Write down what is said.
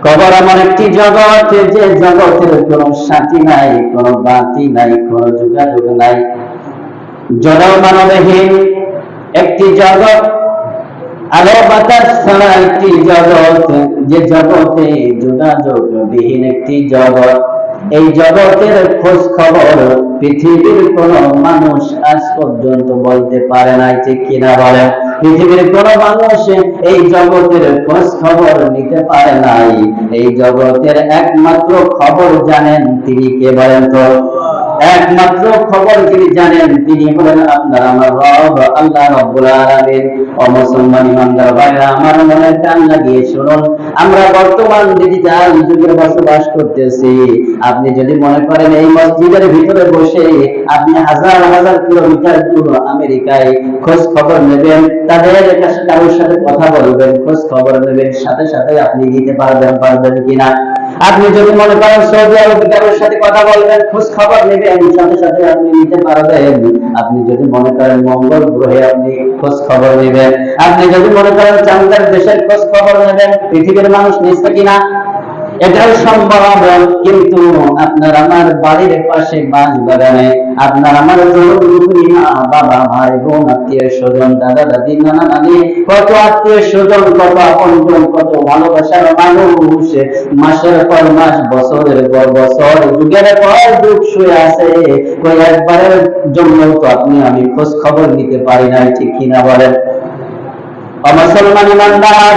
কবর এমন একটি জগৎ, যে জগতের কোনো সাথী নাই, কোনো বাতি নাই, কোনো যোগাযোগ নাই, জড় মানবহীন একটি জগৎ, আলো বাতাস ছাড়া একটি জগৎ, যে জগতে যোগাযোগ বিহীন একটি জগৎ। এই জগতের খোঁজ খবর পৃথিবীর কোন মানুষ আজ পর্যন্ত বলতে পারে নাই, ঠিক কিনা বলেন? পৃথিবীর কোন মানুষ এই জগতের খোঁজ খবর নিতে পারে নাই। এই জগতের একমাত্র খবর জানেন তিনি কে, বলেন তো? একমাত্র খবর যিনি জানেন তিনি হলেন আপনার আমার রব আল্লাহ রাব্বুল আলামিন। ও মুসলমান ইমানদার ভাইরা, আমার মনে কান লাগিয়ে শুনুন, আমরা বর্তমান ডিজিটাল যুগে বসবাস করতেছি। আপনি যদি মনে করেন এই মসজিদের ভিতরে বসে আপনি হাজার হাজার কিলোমিটার দূর আমেরিকায় খোঁজ খবর নেবেন, তাদের কাছে কারোর সাথে কথা বলবেন, খোঁজ খবর নেবেন, সাথে সাথে আপনি নিতে পারবেন কিনা? আপনি যদি মনে করেন সৌদি আরবে কারোর সাথে কথা বলবেন, খোঁজ খবর নেবেন, সাথে সাথে আপনি নিতে পারবেন। আপনি যদি মনে করেন মঙ্গল গ্রহে আপনি খোঁজ খবর নেবেন, আপনি যদি মনে করেন চাঁদের দেশের খোঁজ খবর নেবেন, পৃথিবীর মানুষ নিচ্ছে কিনা? এটাও সম্ভব। কিন্তু আপনার আমার বাড়ির পাশে বাঁশ বাগানে আপনার আমার মা বাবা ভাই বোন আত্মীয় স্বজন দাদা দাদি নানা নানি কত আত্মীয় স্বজন, কত আপনজন, কত ভালোবাসার মানুষ মাসের পর মাস বছরের পর বছর যুগের পর যুগ শুয়ে আছে, ওই একবারের জন্য তো আপনি আমি খোঁজ খবর নিতে পারি নাই, ঠিক কিনা বলেন? মুসলমান ইমানদার